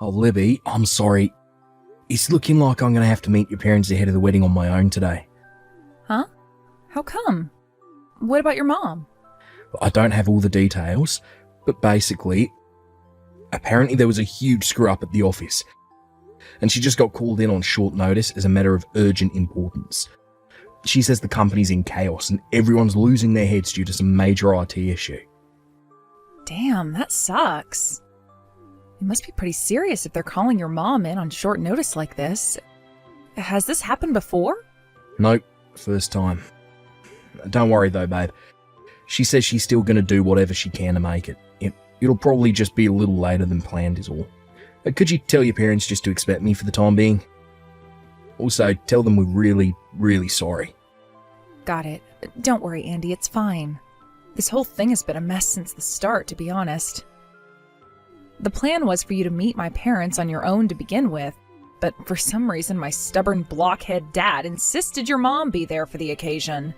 Oh, Libby, I'm sorry. It's looking like I'm going to have to meet your parents ahead of the wedding on my own today. Huh? How come? What about your mom? I don't have all the details, but basically, apparently there was a huge screw-up at the office, and she just got called in on short notice as a matter of urgent importance. She says the company's in chaos and everyone's losing their heads due to some major IT issue. Damn, that sucks. It must be pretty serious if they're calling your mom in on short notice like this. Has this happened before? Nope, first time. Don't worry though, babe. She says she's still going to do whatever she can to make it. It'll probably just be a little later than planned is all. Could you tell your parents just to expect me for the time being? Also, tell them we're really, really sorry. Got it. Don't worry, Andy, it's fine. This whole thing has been a mess since the start, to be honest. The plan was for you to meet my parents on your own to begin with, but for some reason my stubborn blockhead dad insisted your mom be there for the occasion.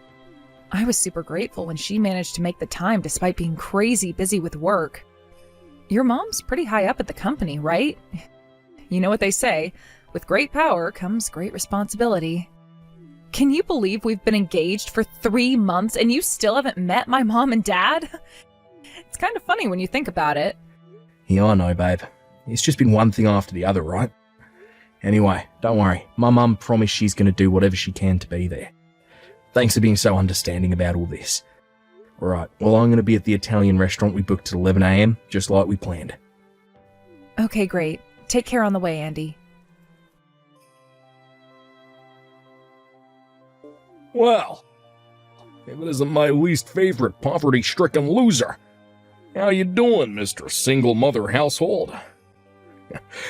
I was super grateful when she managed to make the time despite being crazy busy with work. Your mom's pretty high up at the company, right? You know what they say, with great power comes great responsibility. Can you believe we've been engaged for 3 months and you still haven't met my mom and dad? It's kind of funny when you think about it. Yeah, I know, babe. It's just been one thing after the other, right? Anyway, don't worry. My mum promised she's going to do whatever she can to be there. Thanks for being so understanding about all this. Alright, well, I'm going to be at the Italian restaurant we booked at 11 a.m, just like we planned. Okay, great. Take care on the way, Andy. Well, if it isn't my least favorite poverty-stricken loser. How you doing, Mr. Single Mother Household?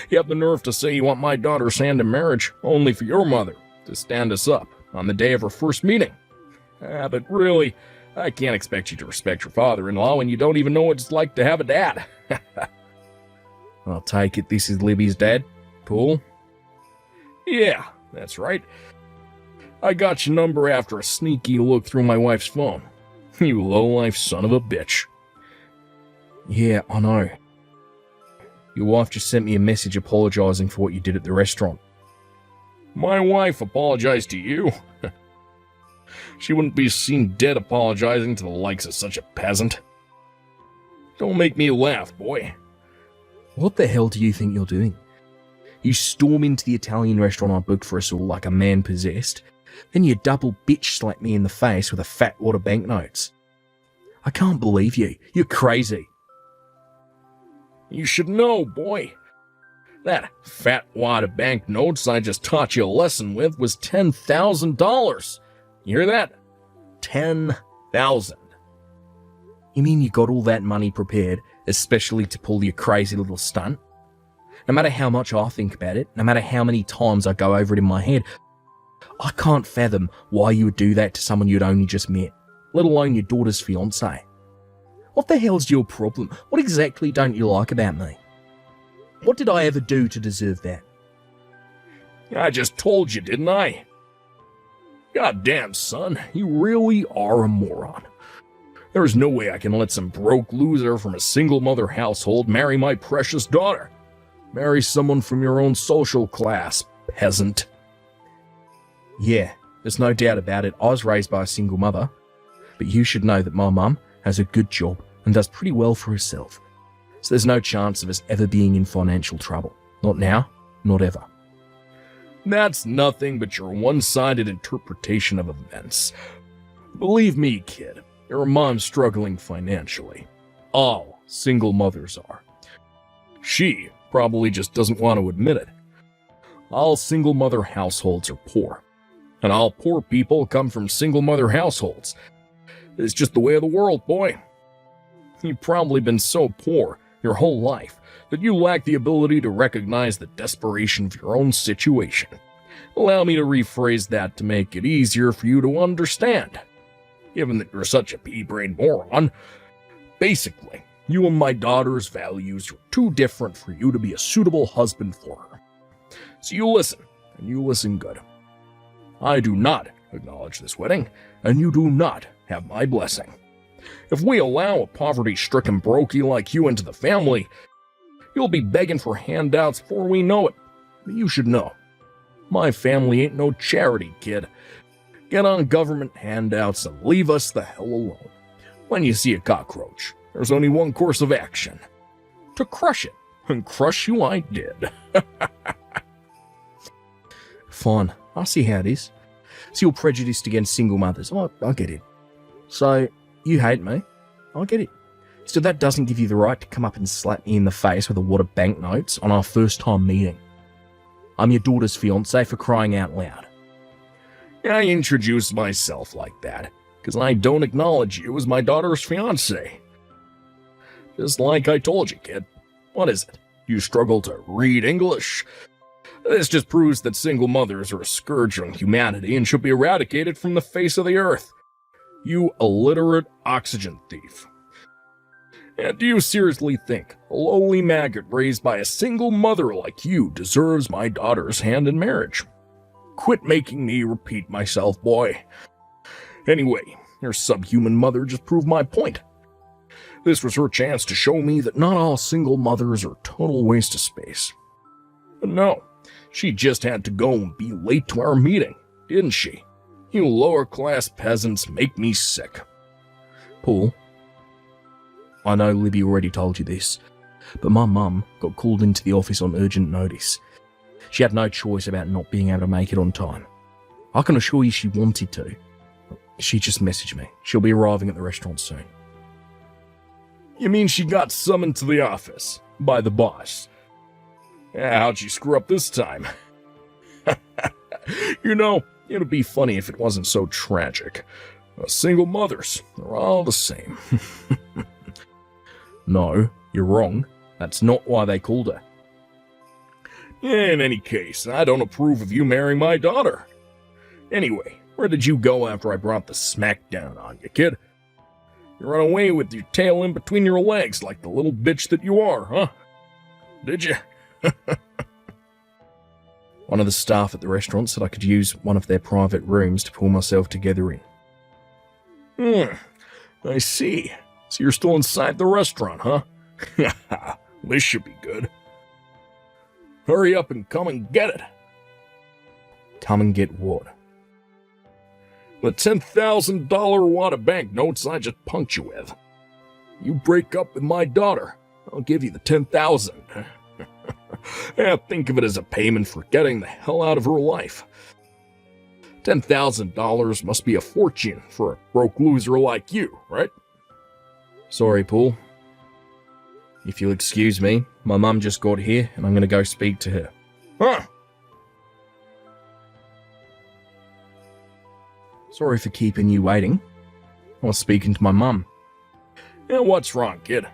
You have the nerve to say you want my daughter's hand in marriage only for your mother to stand us up on the day of her first meeting. But really, I can't expect you to respect your father-in-law when you don't even know what it's like to have a dad. I'll take it this is Libby's dad, Paul? Yeah, that's right. I got your number after a sneaky look through my wife's phone. You low-life son of a bitch. Yeah, I know. Your wife just sent me a message apologizing for what you did at the restaurant. My wife apologized to you? She wouldn't be seen dead apologizing to the likes of such a peasant. Don't make me laugh, boy. What the hell do you think you're doing? You storm into the Italian restaurant I booked for us all like a man possessed, then you double bitch slap me in the face with a fat wad of banknotes. I can't believe you. You're crazy. You should know, boy. That fat wad of banknotes I just taught you a lesson with was $10,000. You hear that? 10,000. You mean you got all that money prepared, especially to pull your crazy little stunt? No matter how much I think about it, no matter how many times I go over it in my head, I can't fathom why you would do that to someone you'd only just met, let alone your daughter's fiancé. What the hell's your problem? What exactly don't you like about me? What did I ever do to deserve that? I just told you, didn't I? Goddamn, son, you really are a moron. There's no way I can let some broke loser from a single mother household marry my precious daughter. Marry someone from your own social class, peasant. Yeah, there's no doubt about it. I was raised by a single mother. But you should know that my mum has a good job and does pretty well for herself. So there's no chance of us ever being in financial trouble. Not now, not ever. That's nothing but your one-sided interpretation of events. Believe me, kid, your mom's struggling financially. All single mothers are. She probably just doesn't want to admit it. All single mother households are poor. And all poor people come from single mother households. It's just the way of the world, boy. You've probably been so poor your whole life that you lack the ability to recognize the desperation of your own situation. Allow me to rephrase that to make it easier for you to understand. Given that you're such a pea-brained moron, basically, you and my daughter's values are too different for you to be a suitable husband for her. So you listen, and you listen good. I do not acknowledge this wedding, and you do not have my blessing. If we allow a poverty-stricken brokey like you into the family, You'll be begging for handouts before we know it. But you should know, my family ain't no charity, kid. Get on government handouts and leave us the hell alone. When you see a cockroach, there's only one course of action. To crush it. And crush you I did. Fine, I see how it is. So you're prejudiced against single mothers. I get it. So, you hate me. I get it. Still, that doesn't give you the right to come up and slap me in the face with a wad of banknotes on our first time meeting. I'm your daughter's fiancé, for crying out loud. I introduced myself like that because I don't acknowledge you as my daughter's fiancé. Just like I told you, kid. What is it? You struggle to read English? This just proves that single mothers are a scourge on humanity and should be eradicated from the face of the earth. You illiterate oxygen thief. And do you seriously think a lowly maggot raised by a single mother like you deserves my daughter's hand in marriage? Quit making me repeat myself, boy. Anyway, your subhuman mother just proved my point. This was her chance to show me that not all single mothers are total waste of space. But no, she just had to go and be late to our meeting, didn't she? You lower-class peasants make me sick. Paul, I know Libby already told you this, but my mum got called into the office on urgent notice. She had no choice about not being able to make it on time. I can assure you she wanted to. She just messaged me. She'll be arriving at the restaurant soon. You mean she got summoned to the office by the boss? How'd she screw up this time? You know, it'd be funny if it wasn't so tragic. Single mothers, they're all the same. No, you're wrong. That's not why they called her. In any case, I don't approve of you marrying my daughter. Anyway, where did you go after I brought the smackdown on you, kid? You ran away with your tail in between your legs like the little bitch that you are, huh? Did you? One of the staff at the restaurant said I could use one of their private rooms to pull myself together in. I see. So you're still inside the restaurant, huh? This should be good. Hurry up and come and get it. Come and get what? The $10,000 wad of banknotes I just punked you with. You break up with my daughter, I'll give you the $10,000. Think of it as a payment for getting the hell out of her life. $10,000 must be a fortune for a broke loser like you, right? Sorry, Paul. If you'll excuse me, my mum just got here and I'm going to go speak to her. Huh? Sorry for keeping you waiting. I was speaking to my mum. Yeah, what's wrong, kid?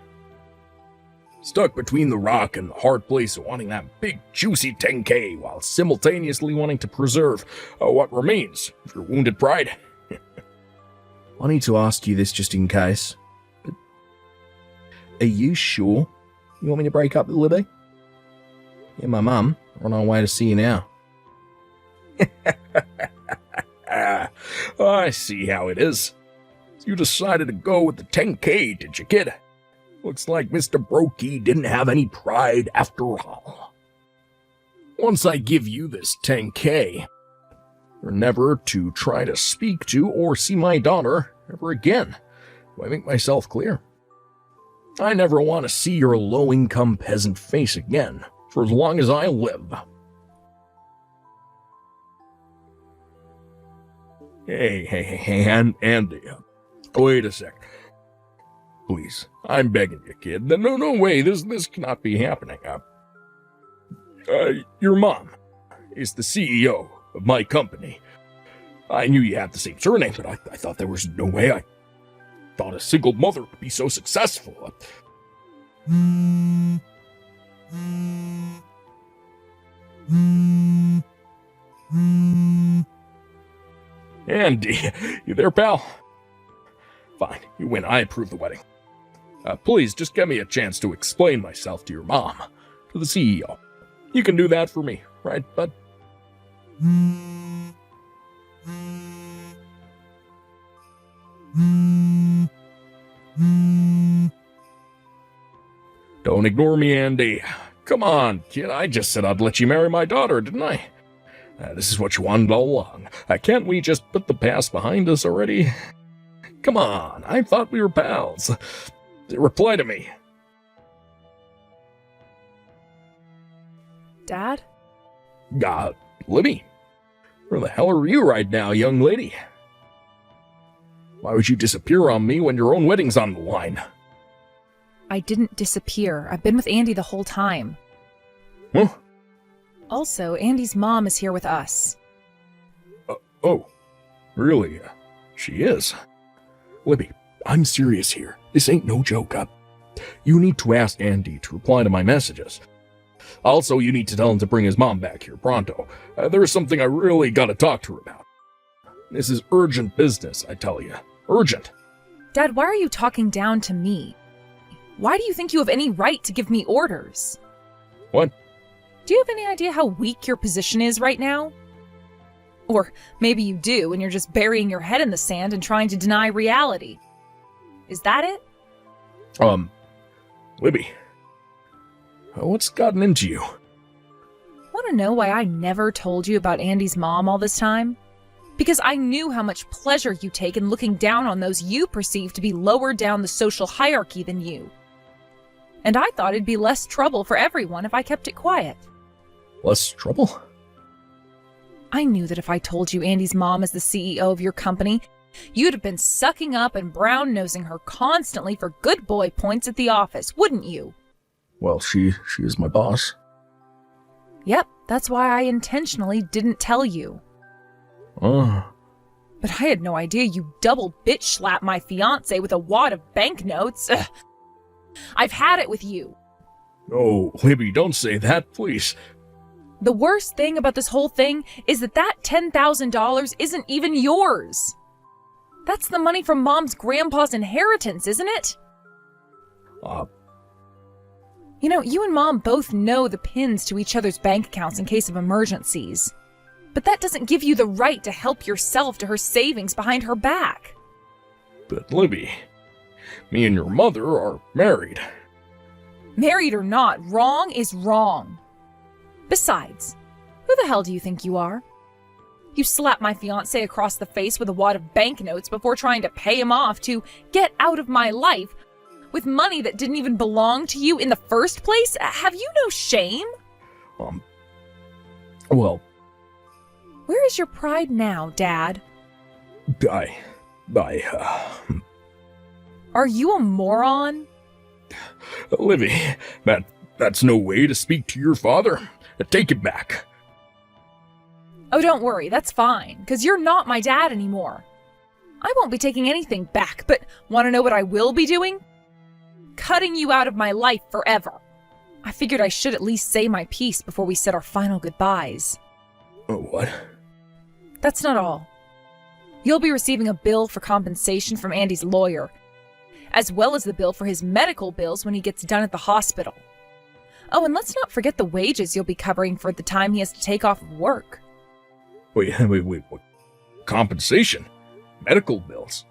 Stuck between the rock and the hard place of wanting that big, juicy 10K while simultaneously wanting to preserve what remains of your wounded pride. I need to ask you this just in case. But are you sure you want me to break up with Libby? Yeah, my mum. We're on our way to see you now. I see how it is. You decided to go with the 10K, did you, kid? Looks like Mr. Brokey didn't have any pride after all. Once I give you this 10K, you're never to try to speak to or see my daughter ever again. Do I make myself clear? I never want to see your low-income peasant face again for as long as I live. Hey, Andy. Wait a sec. Please, I'm begging you, kid. No way, this cannot be happening. Your mom is the CEO of my company. I knew you had the same surname, but I thought there was no way I thought a single mother could be so successful. Andy, you there, pal? Fine, you win. I approve the wedding. Please, just give me a chance to explain myself to your mom, to the CEO. You can do that for me, right, bud? Don't ignore me, Andy. Come on, kid. I just said I'd let you marry my daughter, didn't I? This is what you wanted all along. Can't we just put the past behind us already? Come on. I thought we were pals. Reply to me. Dad? Libby, where the hell are you right now, young lady? Why would you disappear on me when your own wedding's on the line? I didn't disappear. I've been with Andy the whole time. Huh? Also, Andy's mom is here with us. Oh, really? She is? Libby, I'm serious here. This ain't no joke. You need to ask Andy to reply to my messages. Also, you need to tell him to bring his mom back here pronto. There is something I really gotta talk to her about. This is urgent business, I tell you. Urgent. Dad, why are you talking down to me? Why do you think you have any right to give me orders? What? Do you have any idea how weak your position is right now? Or maybe you do, and you're just burying your head in the sand and trying to deny reality. Is that it? Libby. What's gotten into you? Want to know why I never told you about Andy's mom all this time? Because I knew how much pleasure you take in looking down on those you perceive to be lower down the social hierarchy than you. And I thought it'd be less trouble for everyone if I kept it quiet. Less trouble? I knew that if I told you Andy's mom is the CEO of your company, you'd have been sucking up and brown-nosing her constantly for good boy points at the office, wouldn't you? Well, she is my boss. Yep, that's why I intentionally didn't tell you. Oh. But I had no idea you double bitch slapped my fiancé with a wad of banknotes. Ugh. I've had it with you. Oh, Libby, don't say that, please. The worst thing about this whole thing is that $10,000 isn't even yours. That's the money from Mom's grandpa's inheritance, isn't it? You know, you and Mom both know the pins to each other's bank accounts in case of emergencies. But that doesn't give you the right to help yourself to her savings behind her back. But Libby, me and your mother are married. Married or not, wrong is wrong. Besides, who the hell do you think you are? You slapped my fiancé across the face with a wad of banknotes before trying to pay him off to get out of my life with money that didn't even belong to you in the first place? Have you no shame? Well... Where is your pride now, Dad? Are you a moron? Livy, that's no way to speak to your father. Take it back. Oh, don't worry, that's fine, because you're not my dad anymore. I won't be taking anything back, but want to know what I will be doing? Cutting you out of my life forever. I figured I should at least say my piece before we said our final goodbyes. What? That's not all. You'll be receiving a bill for compensation from Andy's lawyer, as well as the bill for his medical bills when he gets done at the hospital. Oh, and let's not forget the wages you'll be covering for the time he has to take off of work. Wait, what? Compensation? Medical bills?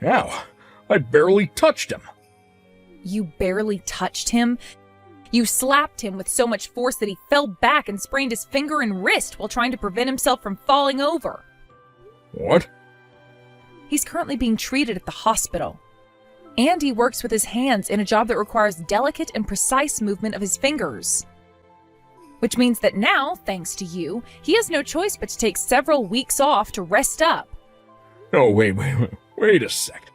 How? I barely touched him. You barely touched him? You slapped him with so much force that he fell back and sprained his finger and wrist while trying to prevent himself from falling over. What? He's currently being treated at the hospital. Andy works with his hands in a job that requires delicate and precise movement of his fingers. Which means that now, thanks to you, he has no choice but to take several weeks off to rest up. Oh, wait a sec.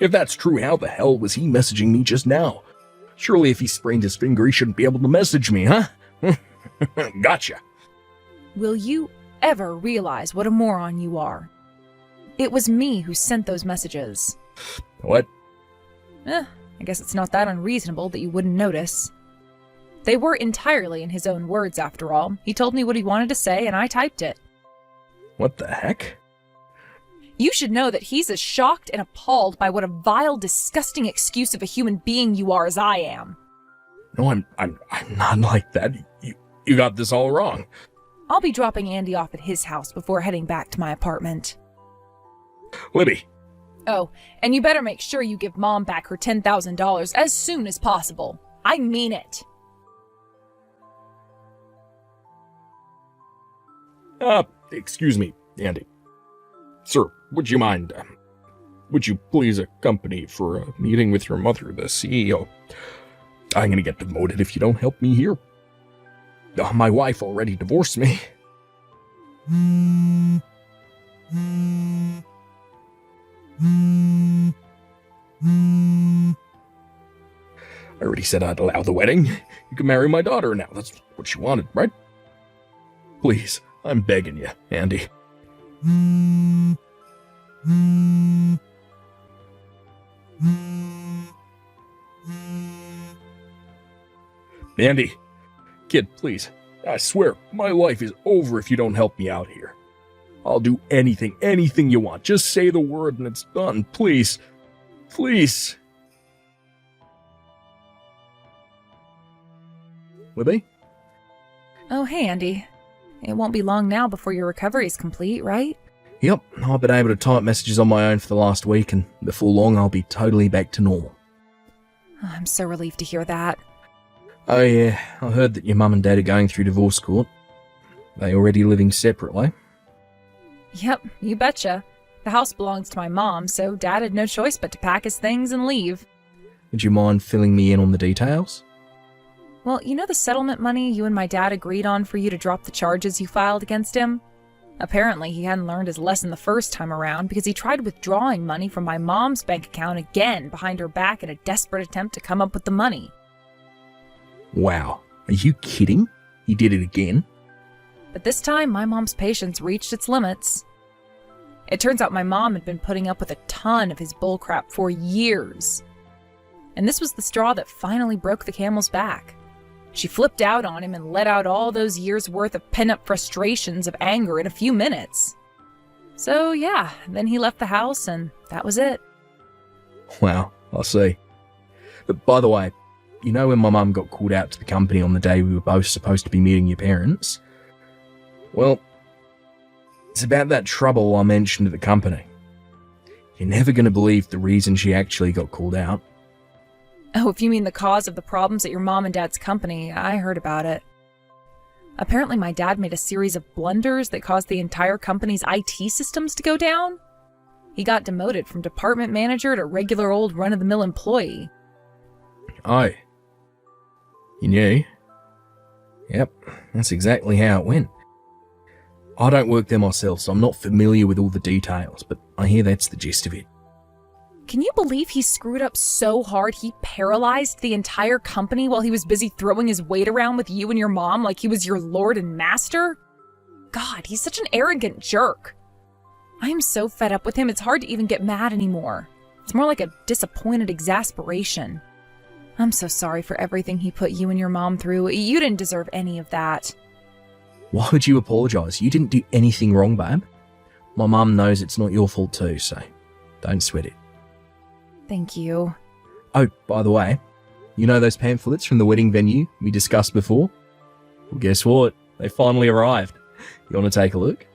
If that's true, how the hell was he messaging me just now? Surely if he sprained his finger, he shouldn't be able to message me, huh? Gotcha. Will you ever realize what a moron you are? It was me who sent those messages. What? I guess it's not that unreasonable that you wouldn't notice. They were entirely in his own words, after all. He told me what he wanted to say, and I typed it. What the heck? You should know that he's as shocked and appalled by what a vile, disgusting excuse of a human being you are as I am. No, I'm not like that. You got this all wrong. I'll be dropping Andy off at his house before heading back to my apartment. Libby. Oh, and you better make sure you give Mom back her $10,000 as soon as possible. I mean it. Excuse me, Andy. Sir, would you mind, would you please accompany for a meeting with your mother, the CEO? I'm gonna get demoted if you don't help me here. My wife already divorced me. I already said I'd allow the wedding. You can marry my daughter now. That's what you wanted, right? Please, I'm begging you, Andy. Andy, kid, please. I swear, my life is over if you don't help me out here. I'll do anything you want. Just say the word and it's done. Please. Please. Libby? Oh, hey, Andy. It won't be long now before your recovery is complete, right? Yep, I've been able to type messages on my own for the last week, and before long I'll be totally back to normal. Oh, I'm so relieved to hear that. Oh yeah, I heard that your mum and dad are going through divorce court. They already living separately? Yep, you betcha. The house belongs to my mom, so Dad had no choice but to pack his things and leave. Would you mind filling me in on the details? Well, you know the settlement money you and my dad agreed on for you to drop the charges you filed against him? Apparently, he hadn't learned his lesson the first time around because he tried withdrawing money from my mom's bank account again behind her back in a desperate attempt to come up with the money. Wow, are you kidding? He did it again? But this time, my mom's patience reached its limits. It turns out my mom had been putting up with a ton of his bullcrap for years. And this was the straw that finally broke the camel's back. She flipped out on him and let out all those years' worth of pent-up frustrations of anger in a few minutes. So yeah, then he left the house and that was it. Wow, I see. But by the way, you know when my mum got called out to the company on the day we were both supposed to be meeting your parents? Well, it's about that trouble I mentioned at the company. You're never going to believe the reason she actually got called out. Oh, if you mean the cause of the problems at your mom and dad's company, I heard about it. Apparently my dad made a series of blunders that caused the entire company's IT systems to go down. He got demoted from department manager to regular old run-of-the-mill employee. Oh. You knew? Yep, that's exactly how it went. I don't work there myself, so I'm not familiar with all the details, but I hear that's the gist of it. Can you believe he screwed up so hard he paralyzed the entire company while he was busy throwing his weight around with you and your mom like he was your lord and master? God, he's such an arrogant jerk. I am so fed up with him, it's hard to even get mad anymore. It's more like a disappointed exasperation. I'm so sorry for everything he put you and your mom through. You didn't deserve any of that. Why would you apologise? You didn't do anything wrong, babe. My mum knows it's not your fault too, so don't sweat it. Thank you. Oh, by the way, you know those pamphlets from the wedding venue we discussed before? Well, guess what? They finally arrived. You want to take a look?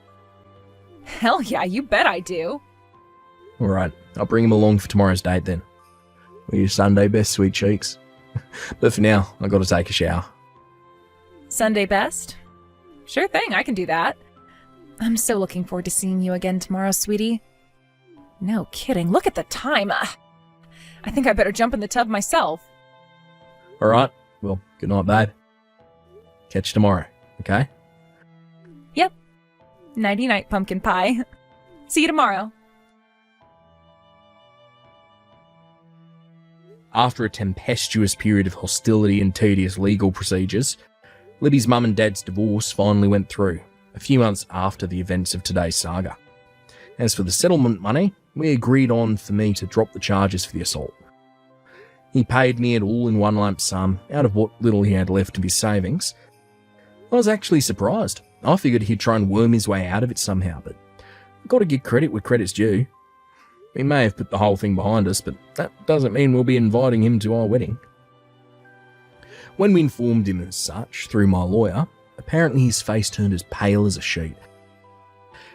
Hell yeah, you bet I do. Alright, I'll bring them along for tomorrow's date then. We're your Sunday best, sweet cheeks. But for now, I've got to take a shower. Sunday best? Sure thing, I can do that. I'm so looking forward to seeing you again tomorrow, sweetie. No kidding, look at the time. I think I better jump in the tub myself. Alright, well, good night, babe. Catch you tomorrow, okay? Yep. Nighty-night, pumpkin pie. See you tomorrow. After a tempestuous period of hostility and tedious legal procedures, Libby's mum and dad's divorce finally went through, a few months after the events of today's saga. As for the settlement money, we agreed on for me to drop the charges for the assault. He paid me it all in one lump sum out of what little he had left of his savings. I was actually surprised. I figured he'd try and worm his way out of it somehow, but I've got to give credit where credit's due. We may have put the whole thing behind us, but that doesn't mean we'll be inviting him to our wedding. When we informed him as such, through my lawyer, apparently his face turned as pale as a sheet,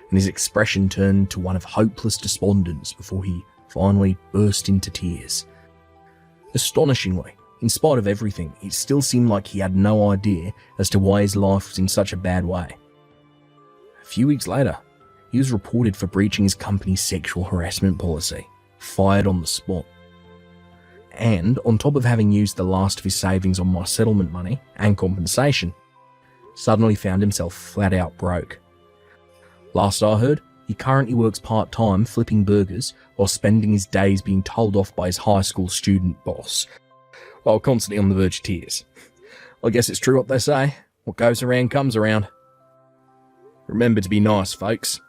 and his expression turned to one of hopeless despondence before he finally burst into tears. Astonishingly, In spite of everything, it still seemed like he had no idea as to why his life was in such a bad way. A few weeks later, he was reported for breaching his company's sexual harassment policy, fired on the spot. And on top of having used the last of his savings on my settlement money and compensation, suddenly found himself flat out broke. Last I heard, he currently works part-time flipping burgers while spending his days being told off by his high school student boss, while constantly on the verge of tears. I guess it's true what they say, what goes around comes around. Remember to be nice, folks.